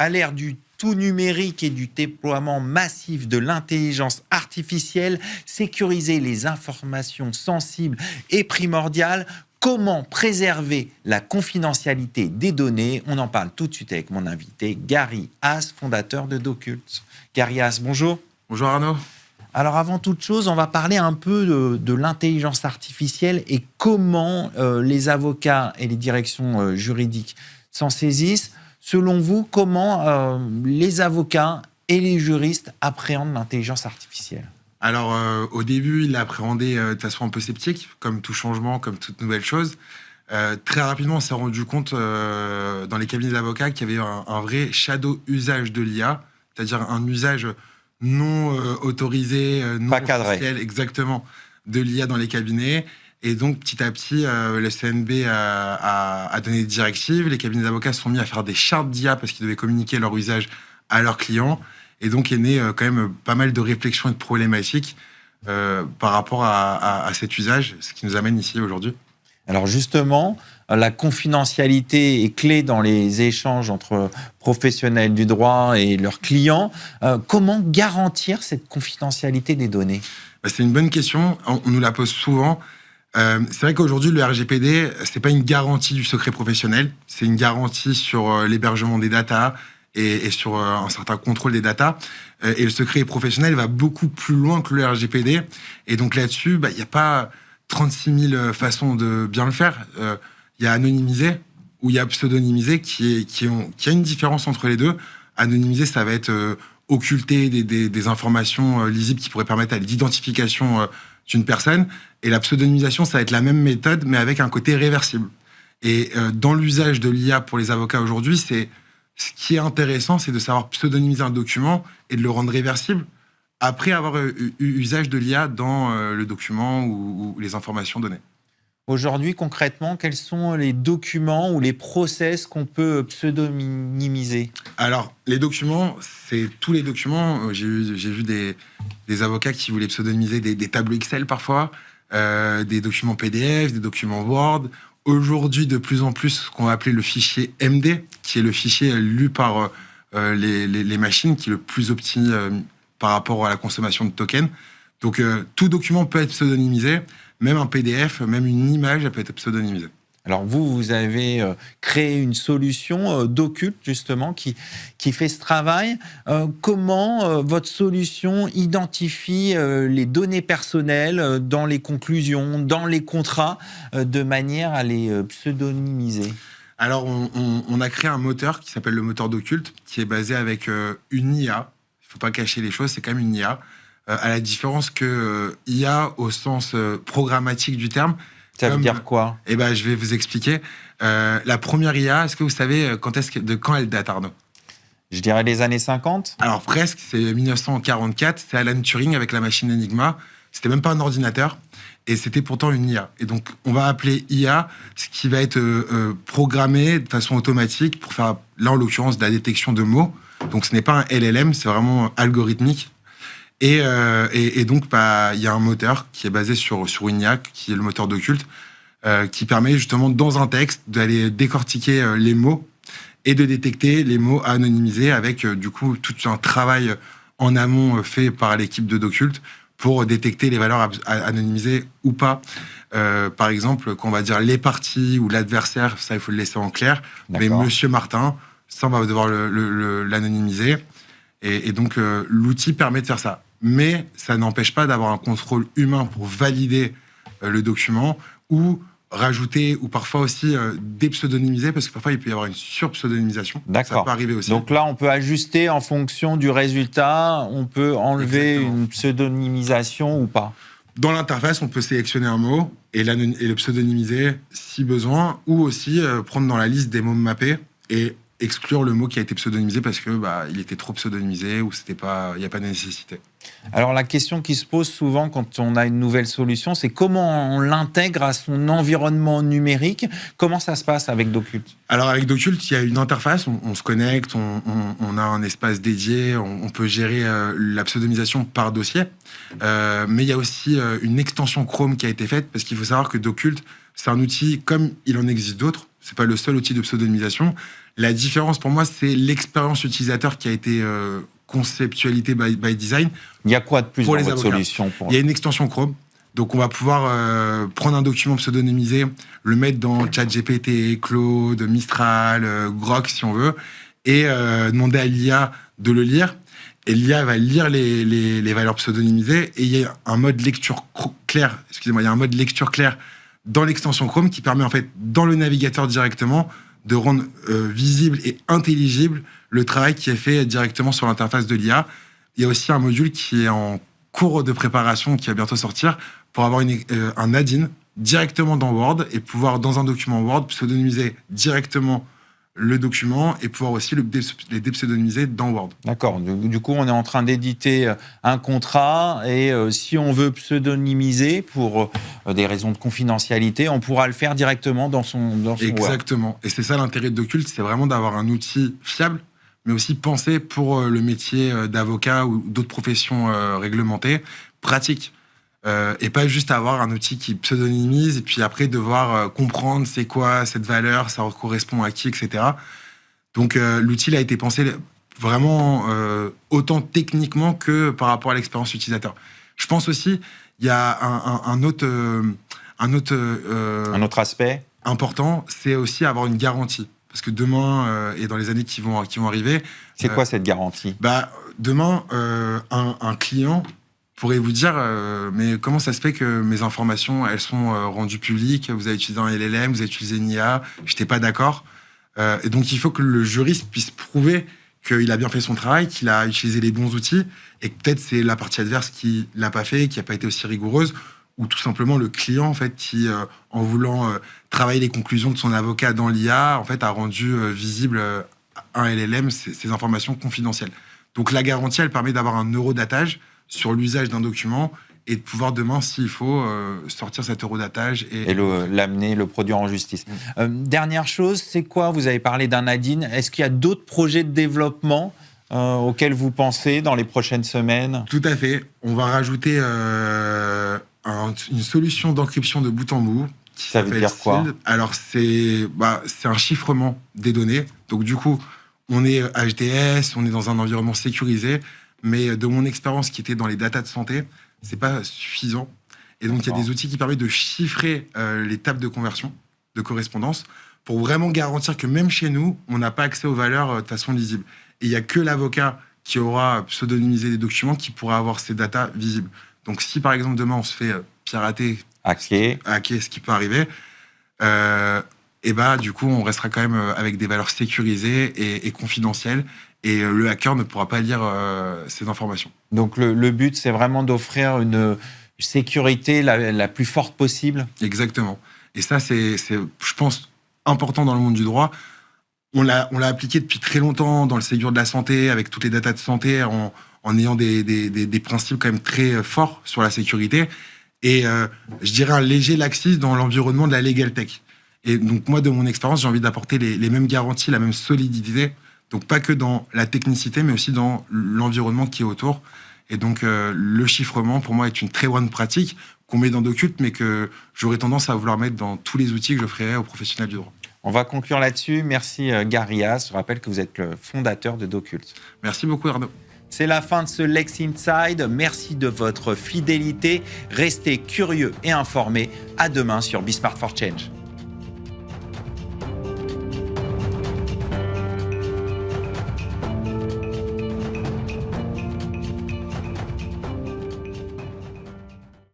À l'ère du tout numérique et du déploiement massif de l'intelligence artificielle, sécuriser les informations sensibles est primordial. Comment préserver la confidentialité des données? On en parle tout de suite avec mon invité, Gary Haas, fondateur de Docult. Gary Haas, bonjour. Bonjour Arnaud. Alors avant toute chose, on va parler un peu de l'intelligence artificielle et comment les avocats et les directions juridiques s'en saisissent. Selon vous, comment les avocats et les juristes appréhendent l'intelligence artificielle? Alors au début, il l'a appréhendé de façon un peu sceptique, comme tout changement, comme toute nouvelle chose. Très rapidement, on s'est rendu compte dans les cabinets d'avocats qu'il y avait un vrai shadow usage de l'IA, c'est-à-dire un usage non autorisé, non officiel, exactement, de l'IA dans les cabinets. Et donc, petit à petit, le CNB a donné des directives. Les cabinets d'avocats se sont mis à faire des chartes d'IA parce qu'ils devaient communiquer leur usage à leurs clients. Et donc, est né quand même pas mal de réflexions et de problématiques par rapport à cet usage, ce qui nous amène ici aujourd'hui. Alors justement, la confidentialité est clé dans les échanges entre professionnels du droit et leurs clients. Comment garantir cette confidentialité des données? C'est une bonne question. On nous la pose souvent. C'est vrai qu'aujourd'hui, le RGPD, c'est pas une garantie du secret professionnel. C'est une garantie sur l'hébergement des datas et sur un certain contrôle des datas. Et le secret professionnel va beaucoup plus loin que le RGPD. Et donc là-dessus, il n'y a pas 36 000 façons de bien le faire. Il y a anonymisé ou il y a pseudonymisé qui a une différence entre les deux. Anonymisé, ça va être occulter des informations lisibles qui pourraient permettre l'identification d'une personne. Et la pseudonymisation, ça va être la même méthode, mais avec un côté réversible. Et dans l'usage de l'IA pour les avocats aujourd'hui, ce qui est intéressant, c'est de savoir pseudonymiser un document et de le rendre réversible après avoir eu usage de l'IA dans le document ou les informations données. Aujourd'hui, concrètement, quels sont les documents ou les process qu'on peut pseudonymiser? Alors, les documents, c'est tous les documents. J'ai vu des avocats qui voulaient pseudonymiser des tableaux Excel parfois, des documents PDF, des documents Word. Aujourd'hui, de plus en plus, ce qu'on va appeler le fichier MD, qui est le fichier lu par les machines, qui est le plus optimisé par rapport à la consommation de tokens. Donc, tout document peut être pseudonymisé, même un PDF, même une image, elle peut être pseudonymisée. Alors vous avez créé une solution Docult, justement, qui fait ce travail. Comment votre solution identifie les données personnelles dans les conclusions, dans les contrats, de manière à les pseudonymiser? Alors, on a créé un moteur qui s'appelle le moteur Docult, qui est basé avec une IA. Il ne faut pas cacher les choses, c'est quand même une IA. À la différence que IA au sens programmatique du terme. Ça veut dire quoi? Je vais vous expliquer. La première IA, est-ce que vous savez de quand elle date, Arnaud? Je dirais les années 50. Alors presque, c'est 1944. C'est Alan Turing avec la machine Enigma. C'était même pas un ordinateur. Et c'était pourtant une IA. Et donc, on va appeler IA ce qui va être programmé de façon automatique pour faire, là en l'occurrence, de la détection de mots. Donc, ce n'est pas un LLM, c'est vraiment algorithmique. Et donc, il y a un moteur qui est basé sur une IA, qui est le moteur Docult, qui permet justement, dans un texte, d'aller décortiquer les mots et de détecter les mots anonymisés avec, du coup, tout un travail en amont fait par l'équipe de Docult pour détecter les valeurs anonymisées ou pas. Par exemple, quand on va dire les parties ou l'adversaire, ça, il faut le laisser en clair. D'accord. Mais Monsieur Martin, ça, on va devoir l'anonymiser. Et donc, l'outil permet de faire ça. Mais ça n'empêche pas d'avoir un contrôle humain pour valider le document ou rajouter ou parfois aussi dépseudonymiser, parce que parfois il peut y avoir une surpseudonymisation. D'accord. Ça peut arriver aussi. Donc là, on peut ajuster en fonction du résultat, on peut enlever une pseudonymisation ou pas. Dans l'interface, on peut sélectionner un mot et le pseudonymiser si besoin, ou aussi prendre dans la liste des mots mappés et exclure le mot qui a été pseudonymisé parce que il était trop pseudonymisé ou il n'y a pas de nécessité. Alors la question qui se pose souvent quand on a une nouvelle solution, c'est comment on l'intègre à son environnement numérique. Comment ça se passe avec Docult? Alors avec Docult, il y a une interface, on se connecte, on a un espace dédié, on peut gérer la pseudonymisation par dossier. Mais il y a aussi une extension Chrome qui a été faite, parce qu'il faut savoir que Docult, c'est un outil comme il en existe d'autres, C'est pas le seul outil de pseudonymisation. La différence pour moi, c'est l'expérience utilisateur qui a été conceptualisée by design. Il y a quoi de plus pour dans les votre avocats. solution Il y a une extension Chrome. Donc, on va pouvoir prendre un document pseudonymisé, le mettre dans ChatGPT, Claude, Mistral, Grok, si on veut, et demander à l'IA de le lire. Et l'IA va lire les valeurs pseudonymisées. Et il y a un mode lecture clair. Excusez-moi, il y a un mode lecture clair dans l'extension Chrome qui permet en fait, dans le navigateur directement, de rendre visible et intelligible le travail qui est fait directement sur l'interface de l'IA. Il y a aussi un module qui est en cours de préparation, qui va bientôt sortir, pour avoir un add-in directement dans Word et pouvoir, dans un document Word, pseudonymiser directement le document et pouvoir aussi les dépseudonymiser dans Word. D'accord. Du coup, on est en train d'éditer un contrat et si on veut pseudonymiser pour des raisons de confidentialité, on pourra le faire directement dans son Word. Exactement. Et c'est ça l'intérêt de Docult, c'est vraiment d'avoir un outil fiable, mais aussi pensé pour le métier d'avocat ou d'autres professions réglementées, pratique. Et pas juste avoir un outil qui pseudonymise et puis après devoir comprendre c'est quoi cette valeur, ça correspond à qui, etc. Donc l'outil a été pensé vraiment autant techniquement que par rapport à l'expérience utilisateur. Je pense aussi il y a un autre aspect important, c'est aussi avoir une garantie. Parce que demain et dans les années qui vont arriver... C'est quoi cette garantie ? Demain, un client pourrait vous dire mais comment ça se fait que mes informations, elles sont rendues publiques, vous avez utilisé un LLM, vous avez utilisé une IA, je n'étais pas d'accord. Et donc, il faut que le juriste puisse prouver qu'il a bien fait son travail, qu'il a utilisé les bons outils, et que peut-être c'est la partie adverse qui ne l'a pas fait, qui n'a pas été aussi rigoureuse, ou tout simplement le client, en fait, qui, en voulant travailler les conclusions de son avocat dans l'IA, en fait, a rendu visible un LLM ces informations confidentielles. Donc, la garantie, elle permet d'avoir un eurodatage sur l'usage d'un document et de pouvoir demain, s'il faut, sortir cet eurodatage et l'amener, le produire en justice. Dernière chose, c'est quoi ? Vous avez parlé d'un add-in. Est-ce qu'il y a d'autres projets de développement auxquels vous pensez dans les prochaines semaines ? Tout à fait. On va rajouter une solution d'encryption de bout en bout. Ça veut dire quoi ? Alors, c'est un chiffrement des données. Donc, du coup, on est HDS, on est dans un environnement sécurisé. Mais de mon expérience qui était dans les datas de santé, c'est pas suffisant. Et donc, il y a des outils qui permettent de chiffrer les tables de conversion, de correspondance, pour vraiment garantir que même chez nous, on n'a pas accès aux valeurs de façon lisible. Et il n'y a que l'avocat qui aura pseudonymisé des documents qui pourra avoir ces datas visibles. Donc, si par exemple, demain, on se fait pirater, hacker, ce qui peut arriver, et du coup, on restera quand même avec des valeurs sécurisées et confidentielles. Et le hacker ne pourra pas lire ces informations. Donc le but, c'est vraiment d'offrir une sécurité la plus forte possible ? Exactement. Et ça, c'est, je pense, important dans le monde du droit. On l'a appliqué depuis très longtemps dans le Ségur de la santé, avec toutes les datas de santé, en ayant des principes quand même très forts sur la sécurité. Et je dirais un léger laxisme dans l'environnement de la legal tech. Et donc moi, de mon expérience, j'ai envie d'apporter les mêmes garanties, la même solidité. Donc, pas que dans la technicité, mais aussi dans l'environnement qui est autour. Et donc, le chiffrement, pour moi, est une très bonne pratique qu'on met dans Docult, mais que j'aurais tendance à vouloir mettre dans tous les outils que j'offrirai aux professionnels du droit. On va conclure là-dessus. Merci, Garias. Je rappelle que vous êtes le fondateur de Docult. Merci beaucoup, Arnaud. C'est la fin de ce Lex Inside. Merci de votre fidélité. Restez curieux et informés. À demain sur Be Smart for Change.